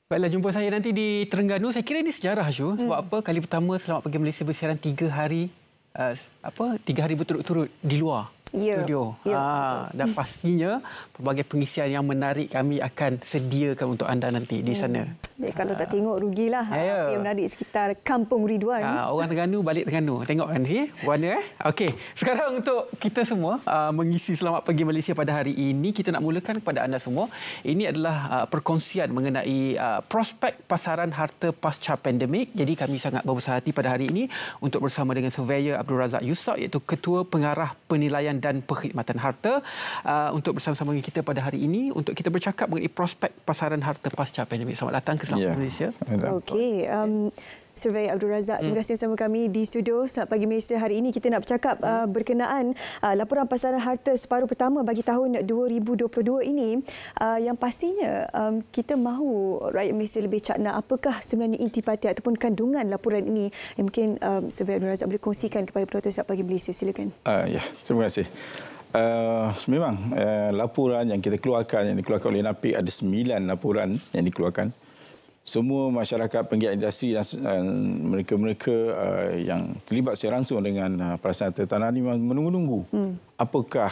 Baiklah, jumpa saya nanti di Terengganu. Saya kira ini sejarah, Syu. Sebab apa? Kali pertama Selamat Pagi Malaysia bersiaran 3 hari 3 hari berturut-turut di luar studio. Dan pastinya pelbagai pengisian yang menarik kami akan sediakan untuk anda nanti di sana. Jadi, kalau tak tengok rugilah apa yang menarik sekitar Kampung Ridwan. Orang Terengganu balik Terengganu. Tengok kan warna Okey, sekarang untuk kita semua mengisi Selamat Pagi Malaysia pada hari ini, kita nak mulakan kepada anda semua. Ini adalah perkongsian mengenai prospek pasaran harta pasca pandemik. Jadi kami sangat berbesar hati pada hari ini untuk bersama dengan Surveyor Abdul Razak Yusof, iaitu Ketua Pengarah Penilaian dan Perkhidmatan Harta, untuk bersama-sama dengan kita pada hari ini untuk kita bercakap mengenai prospek pasaran harta pasca pandemik. Selamat datang ke Selamat Malaysia. Okey, Surveyor Abdul Razak, terima kasih bersama kami di studio Selamat Pagi Malaysia. Hari ini kita nak bercakap berkenaan laporan pasaran harta separuh pertama bagi tahun 2022 ini, yang pastinya kita mahu rakyat Malaysia lebih cakna apakah sebenarnya intipati ataupun kandungan laporan ini yang mungkin Surveyor Abdul Razak boleh kongsikan kepada penonton Selamat Pagi Malaysia. Silakan. Terima kasih. Memang laporan yang kita keluarkan, yang dikeluarkan oleh NAPIK, ada 9 laporan yang dikeluarkan. Semua masyarakat penggiat industri dan mereka-mereka yang terlibat secara langsung dengan pasaran harta tanah ini menunggu-nunggu apakah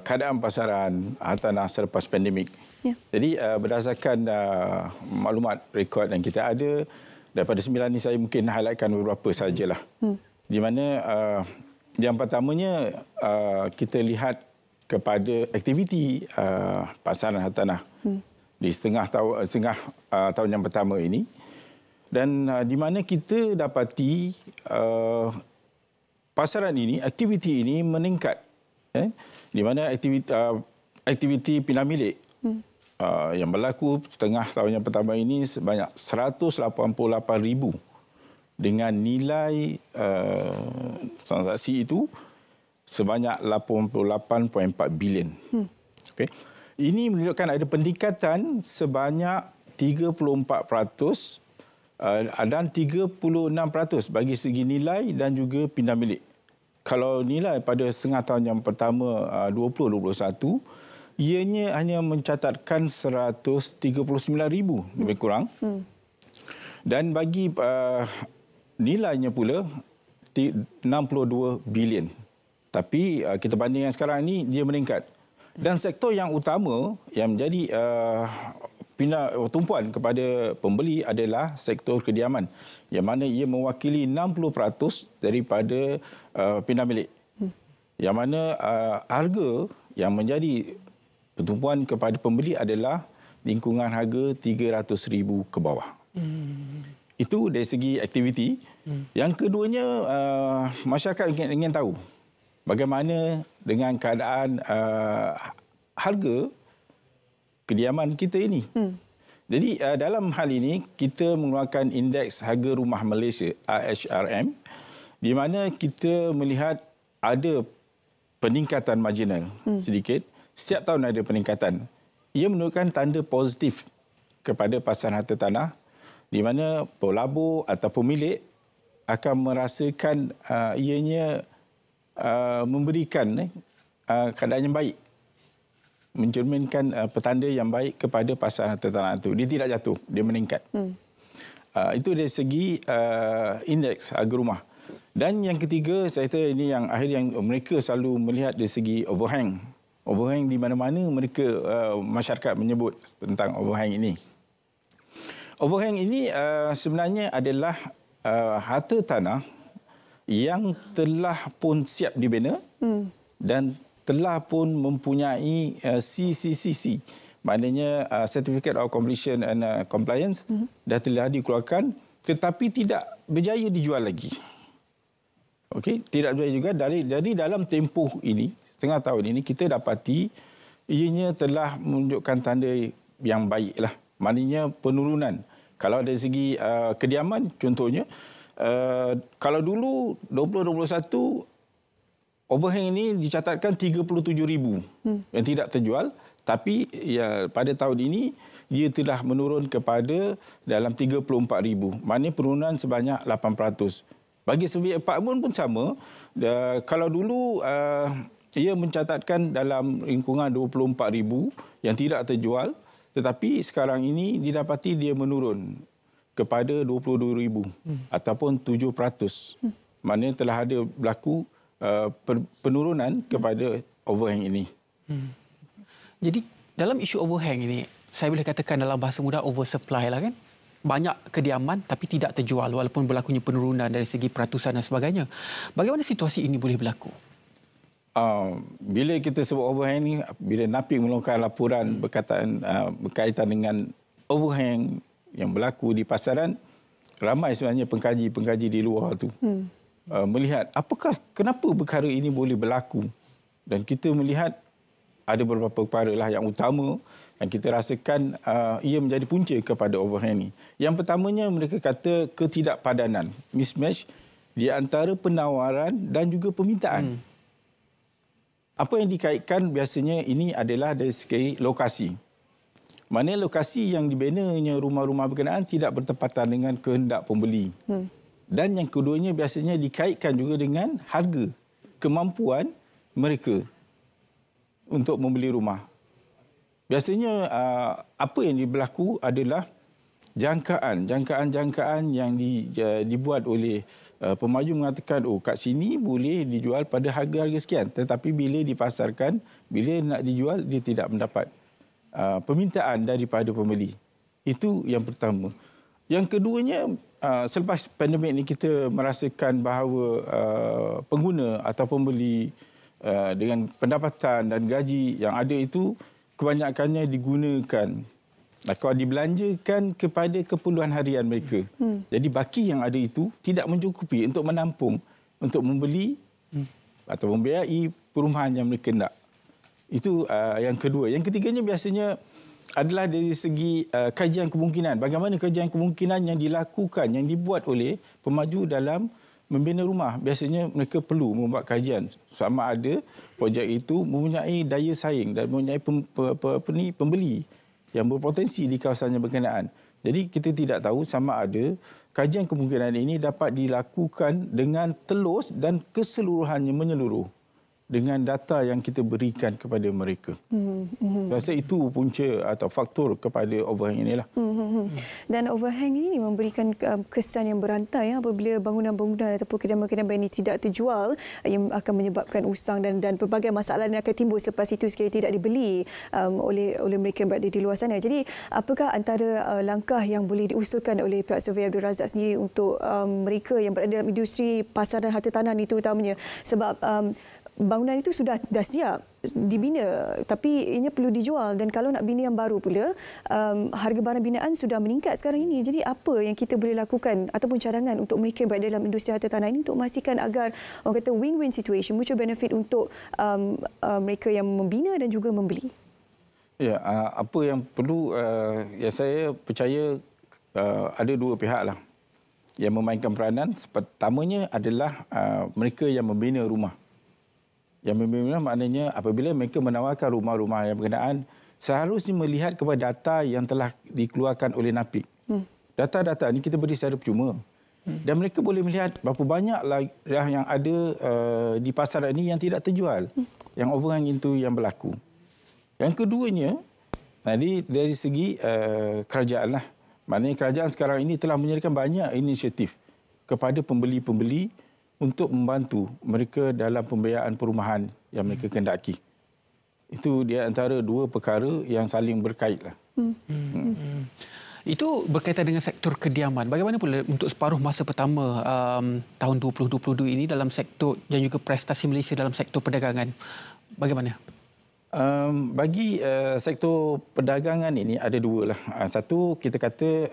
keadaan pasaran harta tanah selepas pandemik. Jadi berdasarkan maklumat rekod yang kita ada, daripada 9 ini saya mungkin highlightkan beberapa sahajalah. Di mana yang pertamanya kita lihat kepada aktiviti pasaran harta tanah di setengah tahun yang pertama ini, dan di mana kita dapati pasaran ini, aktiviti ini meningkat, di mana aktiviti pindah milik yang berlaku setengah tahun yang pertama ini sebanyak 188,000 dengan nilai transaksi itu sebanyak 88.4 bilion. Okey. Ini menunjukkan ada peningkatan sebanyak 34% dan 36% bagi segi nilai dan juga pindah milik. Kalau nilai pada setengah tahun yang pertama 2021, ianya hanya mencatatkan 139,000 lebih kurang. Dan bagi nilainya pula 62 bilion. Tapi kita bandingkan sekarang ini, dia meningkat. Dan sektor yang utama yang menjadi tumpuan kepada pembeli adalah sektor kediaman, yang mana ia mewakili 60% daripada pindah milik. Yang mana harga yang menjadi pertumpuan kepada pembeli adalah lingkungan harga 300,000 ke bawah. Itu dari segi aktiviti. Yang keduanya, masyarakat ingin tahu bagaimana dengan keadaan harga kediaman kita ini. Jadi dalam hal ini kita mengeluarkan indeks harga rumah Malaysia AHRM, di mana kita melihat ada peningkatan marginal sedikit. Setiap tahun ada peningkatan. Ia menunjukkan tanda positif kepada pasaran harta tanah, di mana pelabur atau pemilik akan merasakan ianya memberikan keadaan yang baik, mencerminkan petanda yang baik kepada pasaran harta tanah itu. Dia tidak jatuh, dia meningkat. Itu dari segi indeks harga rumah. Dan yang ketiga, saya kata ini yang akhir, yang mereka selalu melihat dari segi overhang. Overhang di mana-mana mereka masyarakat menyebut tentang overhang ini. Overhang ini sebenarnya adalah harta tanah yang telah pun siap dibina dan telah pun mempunyai CCCC, maknanya Certificate of Completion and Compliance, dah telah dikeluarkan tetapi tidak berjaya dijual lagi. Okey, tidak berjaya juga. Dari dalam tempoh ini, setengah tahun ini, kita dapati ianya telah menunjukkan tanda yang baiklah, maknanya penurunan. Kalau dari segi kediaman contohnya, kalau dulu 2021 overhang ini dicatatkan 37,000 yang tidak terjual, tapi pada tahun ini ia telah menurun kepada dalam 34,000, maknanya penurunan sebanyak 8%. Bagi segi apartmen pun sama. Kalau dulu ia mencatatkan dalam lingkungan 24,000 yang tidak terjual, Tetapi sekarang ini didapati dia menurun kepada 22,000 ataupun 7%. Maknanya telah ada berlaku penurunan kepada overhang ini. Jadi dalam isu overhang ini, saya boleh katakan dalam bahasa mudah oversupply lah kan. Banyak kediaman tapi tidak terjual walaupun berlakunya penurunan dari segi peratusan dan sebagainya. Bagaimana situasi ini boleh berlaku? Bila kita sebut overhang ni, bila NAPIK mengeluarkan laporan berkaitan dengan overhang yang berlaku di pasaran, ramai sebenarnya pengkaji di luar tu melihat kenapa perkara ini boleh berlaku. Dan kita melihat ada beberapa perkara lah yang utama yang kita rasakan ia menjadi punca kepada overhang ni. Yang pertamanya mereka kata ketidakpadanan, mismatch di antara penawaran dan juga permintaan. Apa yang dikaitkan biasanya ini adalah dari segi lokasi. Mana lokasi yang dibinanya rumah-rumah berkenaan tidak bertepatan dengan kehendak pembeli. Dan yang keduanya biasanya dikaitkan juga dengan harga, kemampuan mereka untuk membeli rumah. Biasanya apa yang berlaku adalah jangkaan yang dibuat oleh pemaju mengatakan kat sini boleh dijual pada harga sekian, tetapi bila dipasarkan, bila nak dijual dia tidak mendapat permintaan daripada pembeli. Itu yang pertama. Yang keduanya, selepas pandemik ini kita merasakan bahawa pengguna atau pembeli dengan pendapatan dan gaji yang ada itu kebanyakannya digunakan atau dibelanjakan kepada keperluan harian mereka. Jadi baki yang ada itu tidak mencukupi untuk menampung, untuk membeli atau membiayai perumahan yang mereka nak. Itu yang kedua. Yang ketiganya biasanya adalah dari segi kajian kemungkinan. Bagaimana kajian kemungkinan yang dilakukan, yang dibuat oleh pemaju dalam membina rumah. Biasanya mereka perlu membuat kajian sama ada projek itu mempunyai daya saing dan mempunyai pembeli yang berpotensi di kawasan yang berkenaan. Jadi kita tidak tahu sama ada kajian kemungkinan ini dapat dilakukan dengan telus dan keseluruhannya menyeluruh dengan data yang kita berikan kepada mereka. Rasa itu punca atau faktor kepada overhang inilah. Dan overhang ini memberikan kesan yang berantai apabila bangunan-bangunan ataupun kedai-kedai ini tidak terjual, yang akan menyebabkan usang dan pelbagai masalah yang akan timbul selepas itu sekiranya tidak dibeli oleh mereka yang berada di luar sana. Jadi apakah antara langkah yang boleh diusulkan oleh pihak Survey Abdul Razak sendiri untuk mereka yang berada dalam industri pasaran harta tanah ini terutamanya, sebab bangunan itu dah siap dibina tapi ianya perlu dijual, dan kalau nak bina yang baru pula harga barang binaan sudah meningkat sekarang ini. Jadi apa yang kita boleh lakukan ataupun cadangan untuk mereka yang berada dalam industri harta tanah ini untuk memastikan agar orang kata win-win situation, mutual benefit untuk mereka yang membina dan juga membeli? Ya, apa yang perlu yang saya percaya ada dua pihak lah yang memainkan peranan. Pertamanya adalah mereka yang membina rumah. Yang membina maknanya apabila mereka menawarkan rumah-rumah yang berkenaan, seharusnya melihat kepada data yang telah dikeluarkan oleh NAPIK. Data-data ini kita beri secara percuma. Dan mereka boleh melihat berapa banyaklah yang ada di pasaran ini yang tidak terjual. Yang overhang itu yang berlaku. Yang keduanya, dari segi kerajaan lah. Maknanya kerajaan sekarang ini telah menyediakan banyak inisiatif kepada pembeli-pembeli untuk membantu mereka dalam pembiayaan perumahan yang mereka kendaki. Itu dia antara dua perkara yang saling berkaitlah. Itu berkaitan dengan sektor kediaman. Bagaimana pula untuk separuh masa pertama tahun 2022 ini dalam sektor dan juga prestasi Malaysia dalam sektor perdagangan? Bagaimana? Bagi sektor perdagangan ini ada dua lah. Satu kita kata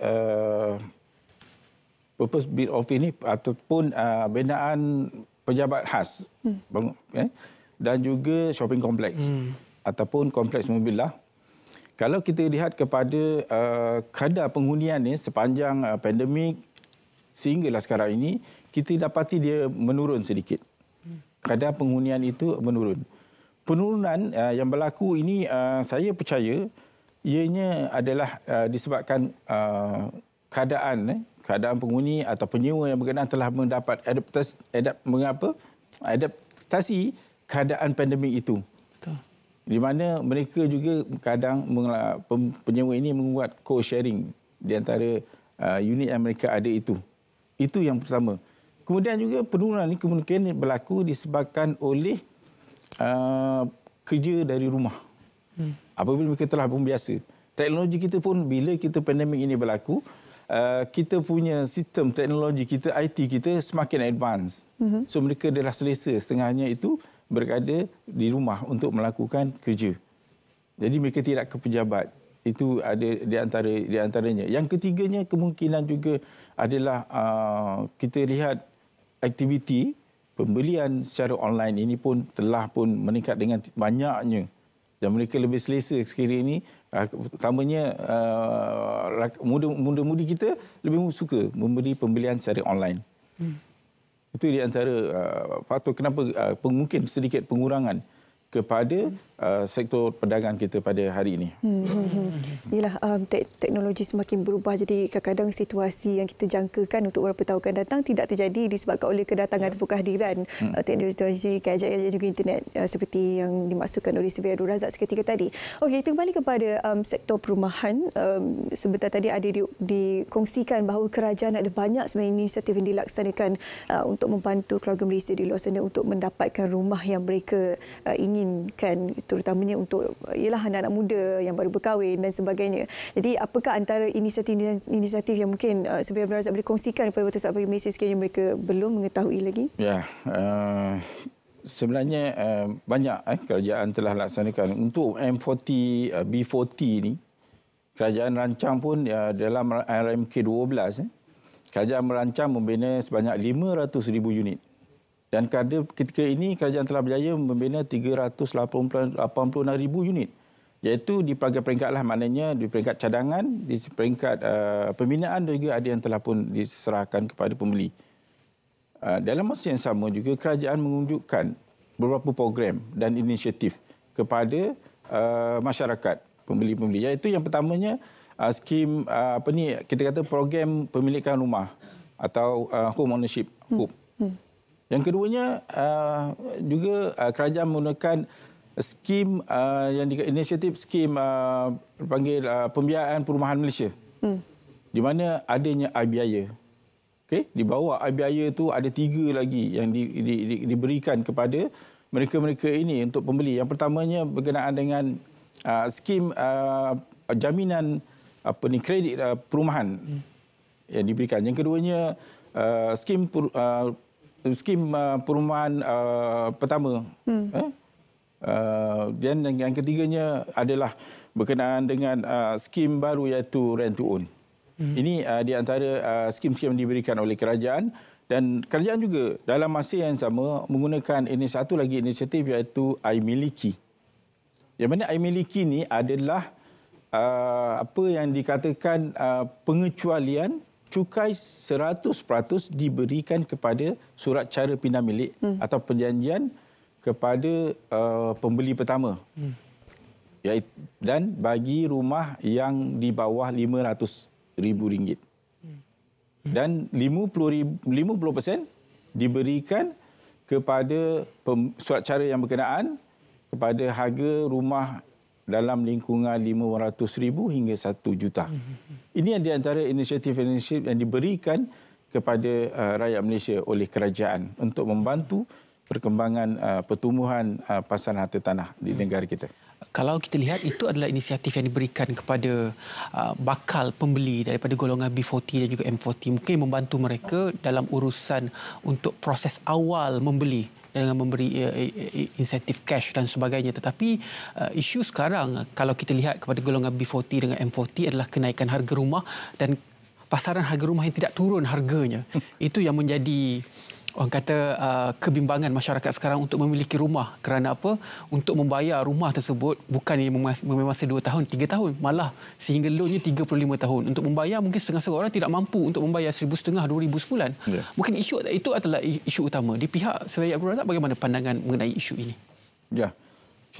purpose build office ini ataupun binaan pejabat khas dan juga shopping kompleks ataupun kompleks mobil lah. Kalau kita lihat kepada kadar penghunian ni sepanjang pandemik sehinggalah sekarang ini, kita dapati dia menurun sedikit. Kadar penghunian itu menurun. Penurunan yang berlaku ini saya percaya ianya adalah disebabkan keadaan penghuni atau penyewa yang berkenaan telah mendapat adaptasi keadaan pandemik itu. Betul. di mana mereka juga kadang penyewa ini membuat co-sharing di antara unit yang mereka ada itu. Itu yang pertama. Kemudian juga penurunan ini kemungkinan berlaku disebabkan oleh kerja dari rumah. Apabila mereka telah membiasa. Teknologi kita pun bila kita pandemik ini berlaku, kita punya sistem teknologi kita, IT kita semakin advance. So mereka adalah selesa setengahnya itu berada di rumah untuk melakukan kerja. Jadi mereka tidak ke pejabat. Itu ada di antaranya. Yang ketiganya kemungkinan juga adalah kita lihat aktiviti pembelian secara online ini pun telah pun meningkat dengan banyaknya. Dan mereka lebih selesa sekali ini. Utamanya muda-mudi kita lebih suka membeli pembelian secara online. Itu di antara faktor kenapa mungkin sedikit pengurangan kepada sektor perdagangan kita pada hari ini. Yalah, teknologi semakin berubah, jadi kadang-kadang situasi yang kita jangkakan untuk beberapa tahun akan datang tidak terjadi disebabkan oleh kedatangan ataupun kehadiran teknologi, gadget dan juga internet seperti yang dimaksudkan oleh Survey Abdul Razak seketika tadi. Okey, kita kembali kepada sektor perumahan. Sebentar tadi ada dikongsikan bahawa kerajaan ada banyak sebenarnya inisiatif yang dilaksanakan untuk membantu keluarga Malaysia di luar sana untuk mendapatkan rumah yang mereka inginkan, terutamanya untuk anak-anak muda yang baru berkahwin dan sebagainya. Jadi apakah antara inisiatif yang mungkin Survey Abdul Razak boleh kongsikan kepada Betul Sahabat Malaysia sekiranya mereka belum mengetahui lagi? Ya, sebenarnya banyak kerajaan telah laksanakan. Untuk M40, B40 ni, kerajaan rancang pun dalam RMK 12, kerajaan merancang membina sebanyak 500,000 unit. Dan ketika ini kerajaan telah berjaya membina 386,000 unit. Iaitu di peringkat-peringkat lah, maknanya di peringkat cadangan, di peringkat pembinaan dan juga ada yang telah pun diserahkan kepada pembeli. Dalam masa yang sama juga kerajaan menunjukkan beberapa program dan inisiatif kepada masyarakat, pembeli-pembeli. Iaitu yang pertamanya skim kita kata program pemilikan rumah atau home ownership. Yang keduanya juga kerajaan menggunakan skim inisiatif skim panggil pembiayaan perumahan Malaysia. Di mana adanya biaya. Okey, di bawah biaya itu ada 3 lagi yang diberikan kepada mereka-mereka ini untuk pembeli. Yang pertamanya berkenaan dengan skim jaminan kredit perumahan yang diberikan. Yang keduanya skim perumahan pertama. Dan yang ketiganya adalah berkenaan dengan skim baru iaitu rent to own. Ini di antara skim-skim yang diberikan oleh kerajaan, dan kerajaan juga dalam masa yang sama menggunakan ini satu lagi inisiatif iaitu iMiliki. Yang mana iMiliki ni adalah apa yang dikatakan pengecualian cukai 100% diberikan kepada surat cara pindah milik atau perjanjian kepada pembeli pertama. Dan bagi rumah yang di bawah RM500,000. Dan 50% diberikan kepada surat cara yang berkenaan kepada harga rumah dalam lingkungan RM500,000 hingga RM1 juta. Ini di antara inisiatif-inisiatif yang diberikan kepada rakyat Malaysia oleh kerajaan untuk membantu perkembangan pertumbuhan pasaran harta tanah di negara kita. Kalau kita lihat, itu adalah inisiatif yang diberikan kepada bakal pembeli daripada golongan B40 dan juga M40. Mungkin membantu mereka dalam urusan untuk proses awal membeli dengan memberi insentif cash dan sebagainya. Tetapi isu sekarang kalau kita lihat kepada golongan B40 dengan M40 adalah kenaikan harga rumah dan pasaran harga rumah yang tidak turun harganya. Itu yang menjadi orang kata kebimbangan masyarakat sekarang untuk memiliki rumah. Kerana apa? Untuk membayar rumah tersebut bukan masa 2 tahun, 3 tahun. Malah sehingga loannya 35 tahun. Untuk membayar mungkin setengah orang tidak mampu untuk membayar RM1,500, RM2,000 sebulan. Yeah. Mungkin isu itu adalah isu utama. Di pihak Survey Abdul Razak, bagaimana pandangan mengenai isu ini? Ya,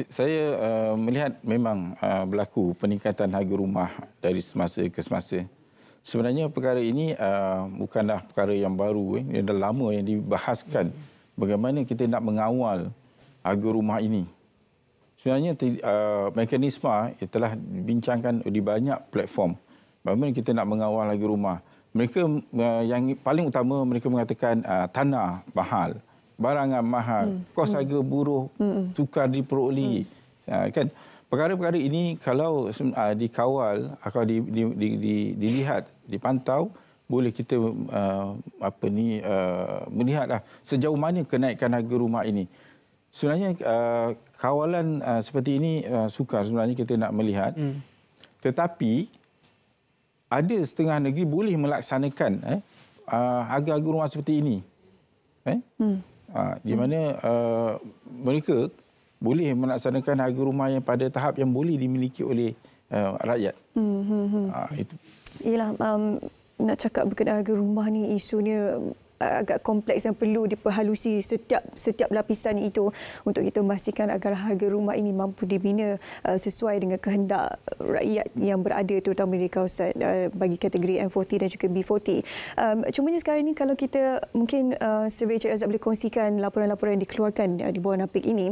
saya melihat memang berlaku peningkatan harga rumah dari semasa ke semasa. Sebenarnya perkara ini bukanlah perkara yang baru. Ini dah lama yang dibahaskan bagaimana kita nak mengawal harga rumah ini. sebenarnya mekanisme telah dibincangkan di banyak platform. Bagaimana kita nak mengawal harga rumah. Mereka yang paling utama mereka mengatakan tanah mahal, barangan mahal, kos harga buruh, sukar diperoleh. Kan perkara-perkara ini kalau dikawal atau dilihat, dipantau, boleh kita melihatlah sejauh mana kenaikan harga rumah ini. Sebenarnya kawalan seperti ini sukar sebenarnya kita nak melihat. Tetapi ada setengah negeri boleh melaksanakan harga-harga rumah seperti ini. Di mana mereka boleh melaksanakan harga rumah yang pada tahap yang boleh dimiliki oleh rakyat. Itu. Yalah, nak cakap berkenaan harga rumah ni, isunya agak kompleks dan perlu diperhalusi setiap lapisan itu untuk kita memastikan agar harga rumah ini mampu dibina sesuai dengan kehendak rakyat yang berada terutama di kawasan bagi kategori M40 dan juga B40. Cumanya sekarang ini kalau kita mungkin survey Encik Razak boleh kongsikan laporan-laporan yang dikeluarkan di bawah NAPIK ini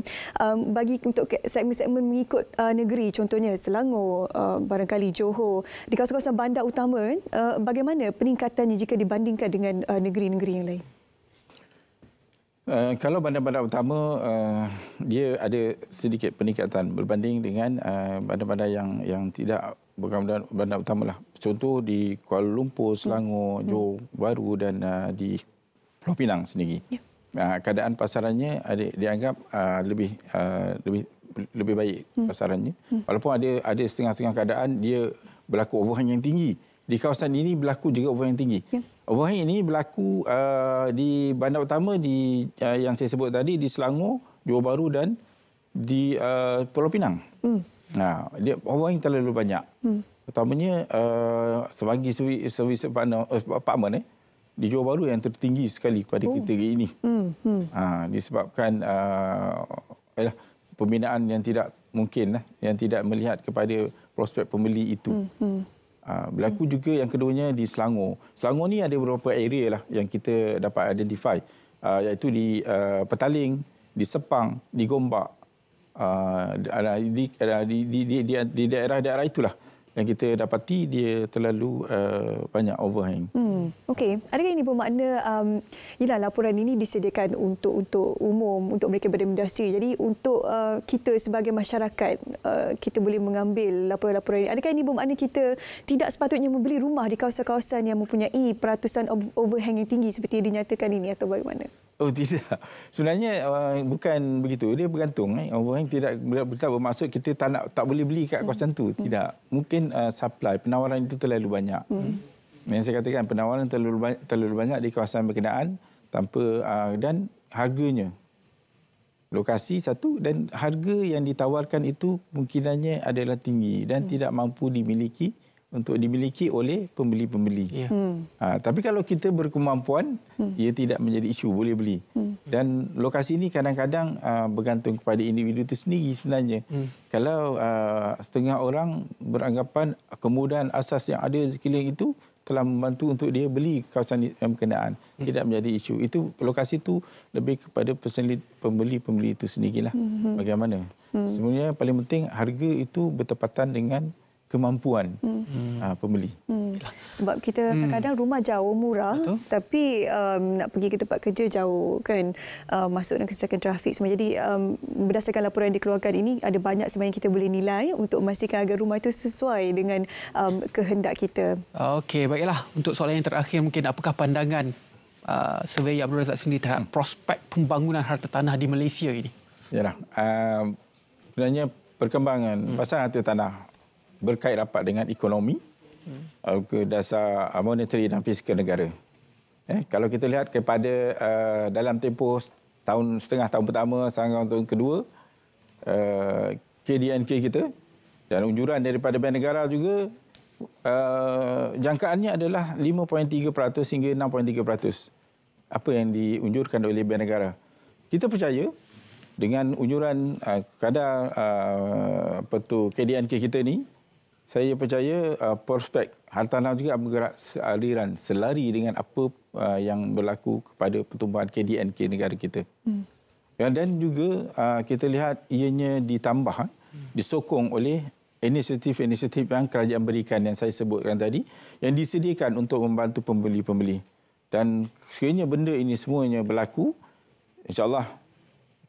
bagi untuk segmen-segmen mengikut negeri, contohnya Selangor, barangkali Johor, di kawasan-kawasan bandar utama, bagaimana peningkatannya jika dibandingkan dengan negeri-negeri yang lain? Kalau bandar-bandar utama, dia ada sedikit peningkatan berbanding dengan bandar-bandar yang tidak bukan bandar utama lah. Contoh di Kuala Lumpur, Selangor, Johor Bahru dan di Pulau Pinang sendiri. Keadaan pasarannya dianggap lebih baik pasarannya. Walaupun ada setengah-setengah keadaan dia berlaku overhang yang tinggi. Di kawasan ini berlaku juga overhang yang tinggi. Overhang ini berlaku di bandar utama yang saya sebut tadi, di Selangor, Johor Bahru dan di Pulau Pinang. Dia overhang terlalu banyak. Pertamanya sebagi servis apartmen di Johor Bahru yang tertinggi sekali pada kategori ini. Disebabkan pembinaan yang tidak mungkin, yang tidak melihat kepada prospek pembeli itu. Berlaku juga yang keduanya di Selangor. Selangor ni ada beberapa area lah yang kita dapat identify, iaitu di Petaling, di Sepang, di Gombak, di daerah-daerah itulah yang kita dapati dia terlalu banyak overhang. Okey, adakah ini bermakna laporan ini disediakan untuk umum, untuk mereka berindustri. Jadi untuk kita sebagai masyarakat, kita boleh mengambil laporan-laporan ini. Adakah ini bermakna kita tidak sepatutnya membeli rumah di kawasan-kawasan yang mempunyai peratusan overhang yang tinggi seperti yang dinyatakan ini, atau bagaimana? Oh tidak. Sebenarnya bukan begitu. Dia bergantung. Overhang tidak bermaksud kita tak boleh beli kat kawasan tu. Tidak. Mungkin supply, penawaran itu terlalu banyak. Yang saya katakan, penawaran terlalu banyak di kawasan berkenaan dan harganya. Lokasi satu dan harga yang ditawarkan itu kemungkinannya adalah tinggi dan tidak mampu dimiliki oleh pembeli-pembeli. Tapi kalau kita berkemampuan, ia tidak menjadi isu, boleh beli. Dan lokasi ini kadang-kadang bergantung kepada individu itu sendiri sebenarnya. Kalau setengah orang beranggapan kemudahan asas yang ada di sekeliling itu telah membantu untuk dia beli kawasan yang berkenaan, tidak menjadi isu. Itu lokasi itu lebih kepada pembeli-pembeli itu sendirilah. Bagaimana? Sebenarnya paling penting harga itu bertepatan dengan kemampuan pembeli. Sebab kita kadang-kadang rumah jauh murah, tapi nak pergi ke tempat kerja jauh kan, masuk dan kesesakan trafik semua. Jadi berdasarkan laporan yang dikeluarkan ini, ada banyak sebenarnya kita boleh nilai untuk memastikan harga rumah itu sesuai dengan kehendak kita. Okey, baiklah. Untuk soalan yang terakhir, mungkin apakah pandangan survey Abdul Razak sendiri terhadap prospek pembangunan harta tanah di Malaysia ini? Yalah, sebenarnya perkembangan pasar harta tanah berkait rapat dengan ekonomi, ke dasar monetary dan fiskal negara. Kalau kita lihat kepada dalam tempoh setengah tahun pertama, setengah tahun kedua, KDNK kita dan unjuran daripada Bank Negara juga, jangkaannya adalah 5.3% hingga 6.3%. Apa yang diunjurkan oleh Bank Negara. Kita percaya dengan unjuran kadar KDNK kita ni, saya percaya prospek harta tanah juga bergerak selari dengan apa yang berlaku kepada pertumbuhan KDNK negara kita. Dan juga kita lihat ianya ditambah, disokong oleh inisiatif-inisiatif yang kerajaan berikan yang saya sebutkan tadi, yang disediakan untuk membantu pembeli-pembeli. Dan sekiranya benda ini semuanya berlaku, insya-Allah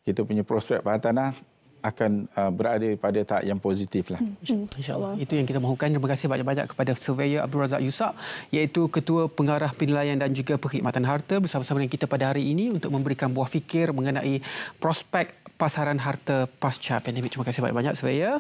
kita punya prospek tanah akan berada pada tahap yang positif lah. InsyaAllah. Itu yang kita mahukan. Terima kasih banyak-banyak kepada Surveyor Abdul Razak Yusak, iaitu Ketua Pengarah Penilaian dan juga Perkhidmatan Harta bersama-sama dengan kita pada hari ini untuk memberikan buah fikir mengenai prospek pasaran harta pasca pandemik. Terima kasih banyak-banyak Surveyor.